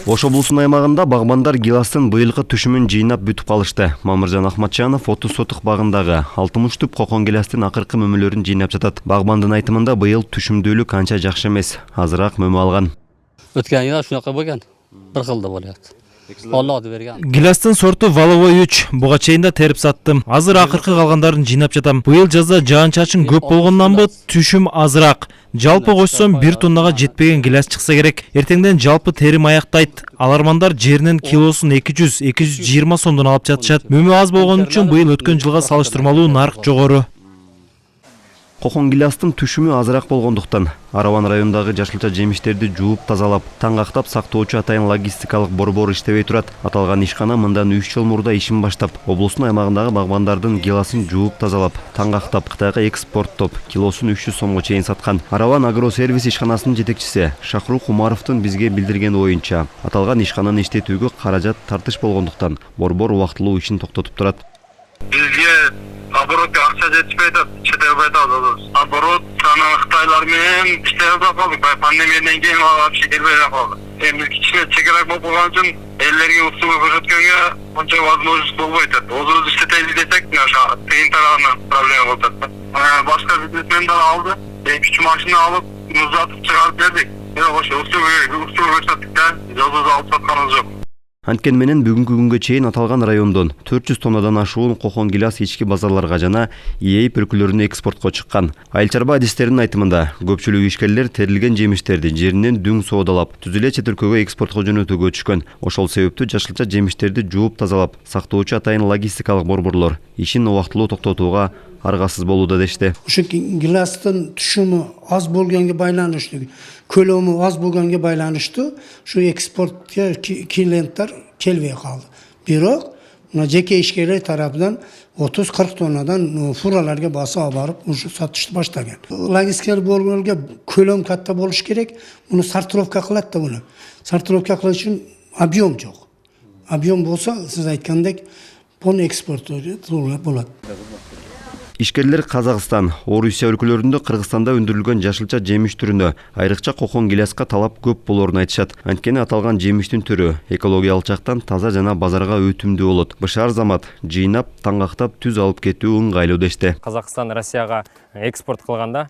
Ош облусунун аймагында багбандар гиластын быйылкы түшүмүн жыйнап бүтүп калышты. Мамыржан Ахматжанов 30 сотук багындагы 60 түп кокон гиластын акыркы мөмөлөрүн жыйнап жатат. Багбандын айтымында быйыл түшүмдүүлүк анча жакшы эмес, азыраак мөмө алган. Өткөн жыл ушунака болгон. Бир кылда болот. Аллах берген. Гиластын сорту Валовой 3. Буга чейин да терип саттым. Азыр акыркы калгандарын жыйнап жатам. Быйыл жазда жаан-чачын көп болгондонбу түшүм азыраак. Жалпы кошсом 1 тоннага жетпеген гилас чыкса керек. Эртеңден жалпы терим аяктайт. Алармандар жеринен килосун 200-220 сомдон алып жатышат. Мөмө аз болгон үчүн быйыл өткөн жылга салыштырмалуу нарк жогору. Кокон гиластын түшүмү азыраак болгондуктан Араван районундагы жашылча жемиштерди жууп тазалап, таңгактап сактоочу атайын логистикалык борбор иштебей турат. Аталган ишкана мындан 3 жыл мурда ишин баштап, облустун аймагындагы багбандардын гиласын жууп тазалап, таңгактап, Кытайга экспорттоп, килосун 300 сомго чейин саткан. Араван агросервис ишканасынын жетекчиси Шахрух Умаровдун бизге билдирген оюнча, аталган ишкананы иштетүүгө каражат тартыш болгондуктан борбор убактылуу ишин токтотуп турат. Бизге оборотка акча жетпей атат, четелбей атат. Оборот саны Кытайлар менен иштеп калдык. Пандемиядан кийин вообще келбей калды. Эми кичине чекерак болуп калган үчүн элдерге услуга көрсөткөнгө анча возможность болбойт. Өзүбүз иштетели десек, тыйын тарабынан проблема болуп атат. Башка бизнесмендер алды, 2-3 машина алып, музатып чыгарып бердик. Ошо услуга көрсөттүк да, жолду алып сатканыбыз жок. Анткени менен бүгүнкү күнгө чейин аталган райондон 400 тоннадан ашуун кокон гилас ички базарларга жана ИЭИ өлкөлөрүнө экспортко чыккан. Айыл чарба адистеринин айтымында көпчүлүк ишкерлер терилген жемиштерди жеринен дүң соодалап, түзүлө чет өлкөгө экспортко жөнөтүүгө түшкөн. Ошол себептүү жашылча жемиштерди жууп тазалап, сактоочу атайын логистикалык борборлор ишин убактылуу токтотууга аргасыз болууда дешти. Ошо гиластын түшүмү аз болгонго байланыштуу, көлөмү аз болгонго байланыштуу ушу экспортко клиенттер келбей калды. Бирок мына жеке ишкерлер тарабынан 30-40 тоннадан фураларга басып алып барып ушу сатышты баштаган. Логистикалык борборлорго көлөм катта болуш керек. Муну сортировка кылат да буну. Сортировка кылыш үчүн объем жок. Объем болсо, сиз айткандек, буну экспорттоо болот. Ишкерлер Казакстан, Орусия өлкөлөрүндө, Кыргызстанда өндүрүлгөн жашылча жемиш түрүнө айрыкча кокон гиласка талап көп болоорун айтышат. Анткени аталган жемиштин түрү экологиялык жактан таза жана базарга өтүмдүү болот. Бышар замат жыйнап, таңгактап түз алып кетүү ыңгайлуу дешти. Казакстан Россияга экспорт кылганда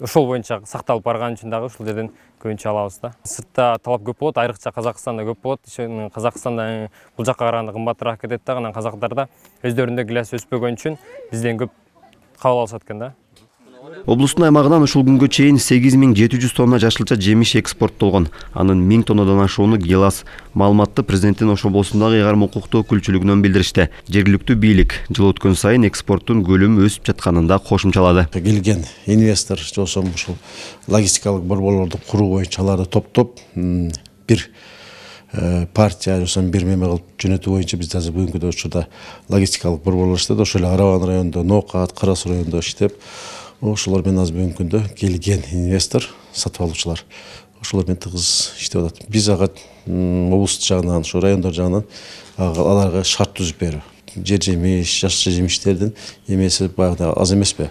ошол боюнча сакталып барган үчүн дагы ушул жерден көбүнчө алабыз да. Сыртта талап көп болот, айрыкча Казакстанда көп болот. Казакстанда бул жакка караганда кымбатыраак кетет да, анан казактарда өздөрүндө гилас өспөгөн үчүн бизден көп кабыл алышат экен да. Облустун аймагынан ушул күнгө чейин 8700 тонна жашылча жемиш экспорттолгон. Анын 1000 тоннадан ашууну гилас. Маалыматты президенттин Ош облусундагы ыйгарым укуктуу өкүлчүлүгүнөн билдиришти. Жергиликтүү бийлик жыл өткөн сайын экспорттун көлөмү өсүп жатканын да кошумчалады. Келген инвестор жосом ушул логистикалык борборлорду куруу боюнча аларды топтоп бир партия жосом бир меме кылып жөнөтүү боюнча биз азыр бүгүнкү күндө учурда логистикалык борборлор иштейт. Ошол эле Араван районунда, Ноокат, Кара Суу районунда иштеп, ошолор менен азыр бүгүнкү күндө келген инвестор, сатып алуучулар ошолор менен тыгыз иштеп атат. Биз ага облус жагынан, ошо райондор жагынан аларга шарт түзүп берүү. Жер жемиш, жашылча жемиштердин эмеси баягы аз эмеспи?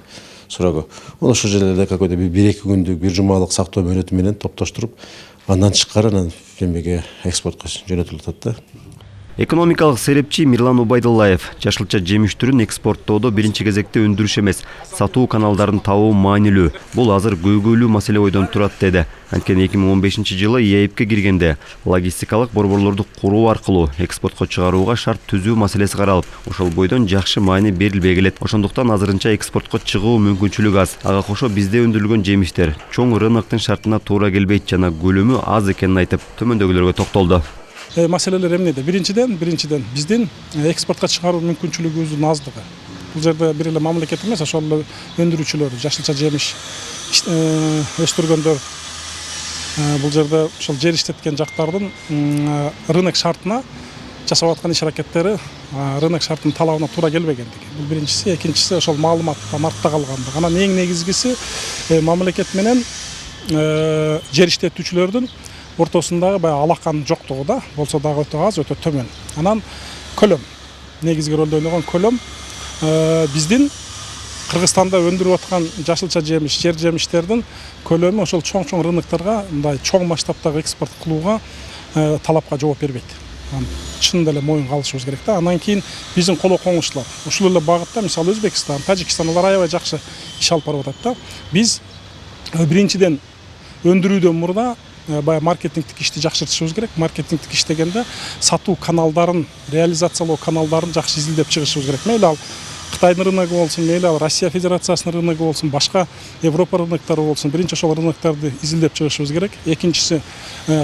Сурагы. Ошол жерлерде какой-то бир 2 күндүк, бир жумалык сактоо мөөнөтү менен топтоштуруп, андан чыккары анан эмеге экспортко жөнөтүлүп атат да. Экономикалык серепчи Мирлан Убайдуллаев жашылча жемиш түрүн экспорттоодо биринчи кезекте өндүрүш эмес, сатуу каналдарын табуу маанилүү. Бул азыр көйгөйлүү маселе ойдон турат деди. Анткени 2015-жылы ЕИПке киргенде логистикалык борборлорду куруу аркылуу экспортко чыгарууга шарт түзүү маселеси каралып, ошол бойдон жакшы маани берилбей келет. Ошондуктан азырынча экспортко чыгуу мүмкүнчүлүгү аз. Ага кошо бизде өндүрүлгөн жемиштер чоң рыноктун шартына туура келбейт жана көлөмү аз экенин айтып, төмөндөгүлөргө токтолду. Маселелер эмнеде? Биринчиден биздин экспортко чыгаруу мүмкүнчүлүгүбүздүн аздыгы. Бул жерде бир эле мамлекет эмес, ошол эле өндүрүүчүлөр, жашылча жемиш өстүргөндөр бул жерде ошол жер иштеткен жактардын рынок шартына жасап аткан иш аракеттери рынок шартынын талабына туура келбегендиги. Бул биринчиси, экинчиси ошол маалыматтан артта калгандыгы. Анан эң негизгиси мамлекет менен жер иштетүүчүлөрдүн ортосундагы баягы алаканын жоктугу да, болсо дагы өтө аз, өтө төмөн. Анан көлөм, негизги ролду ойногон көлөм биздин Кыргызстанда өндүрүп аткан жашылча жемиш, жер жемиштердин көлөмү ошол чоң рыноктарга мындай чоң масштабтагы экспорт кылууга талапка жооп бербейт. Чынында эле моюнга алышыбыз керек да. Андан кийин биздин колокоңуштуулар ушул эле багытта мисалы Өзбекстан, Тажикстан алар аябай жакшы иш алып барып атат да. Биз биринчиден өндүрүүдөн мурда баягы маркетингдик ишти жакшыртышыбыз керек. Маркетингдик иш дегенде сатуу каналдарын, реализациялоо каналдарын жакшы изилдеп чыгышыбыз керек. Мейли ал Кытайдын рыногу болсун, мейли ал Россия Федерациясынын рыногу болсун, башка Европа рыноктары болсун, биринчи ошол рыноктарды изилдеп чыгышыбыз керек. Экинчиси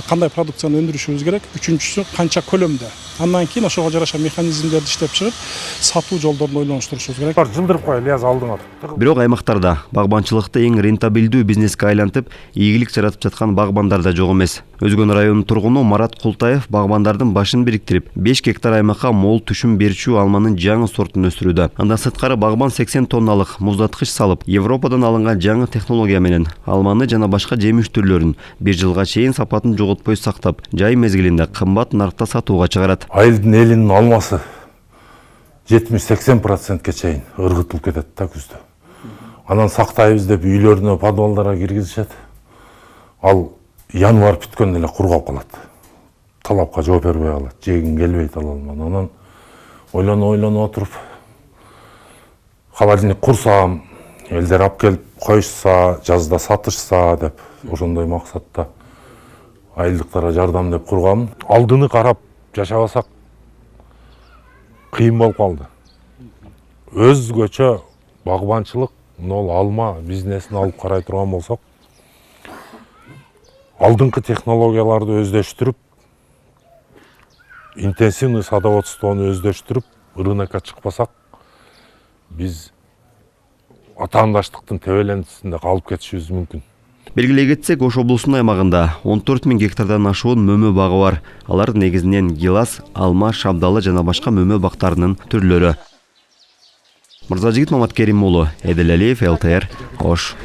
кандай продукцияны өндүрүшүбүз керек. Үчүнчүсү канча көлөмдө. Андан кийин ошого жараша механизмдерди иштеп чыгып, сатуу жолдорун ойлонуштурушубуз керек. Жылдырып коелу яз алдыңа. Бирок аймактарда багбанчылыкты эң рентабелдүү бизнеске айлантып, ийгилик жаратып жаткан багбандар да жок эмес. Өзгөн районунун тургуну Марат Култаев багбандардын башын бириктирип, 5 гектар аймакка мол түшүм берчү алманын жаңы сортун өстүрүүдө. Андан сырткары багбан 80 тонналык муздаткыч салып, Европадан алынган жаңы технология менен алманы жана башка жемиш түрлөрүн 1 жылга чейин сапатын жоготпой сактап, жай мезгилинде кымбат наркта сатууга чыгарат. Айылдын элинин алмасы 70-80%ке чейин ыргытылып кетет да күздө. Анан сактайбыз деп үйлөрүнө подвалдарга киргизишет. Ал январь бүткөндө эле кургап калат. Талапка жооп бербей калат. Жегин келбейт ал алманы. Анан ойлонуп отуруп холодильник курсам, элдер алып келип коюшса, жазда сатышса деп ошондой максатта айылдыктарга жардам деп кургам. Алдыны карап жашабасак кыйын болуп калды. Өзгөчө багбанчылык, мына алма бизнесин алып карай турган болсок, алдыңкы технологияларды өздөштүрүп, интенсивный садоводствону өздөштүрүп, рынокко чыкпасак, биз атаандаштыктын тебелентисинде калып кетишибиз мүмкүн. Белгилей кетсек, Ош облусунун аймагында 14 000 гектардан ашуун мөмө багы бар. Алар негизинен гилас, алма, шабдалы жана башка мөмө бактарынын түрлөрү. Мырзажигит Маматкерим уулу, Эдил Алиев, ЛТР, Ош.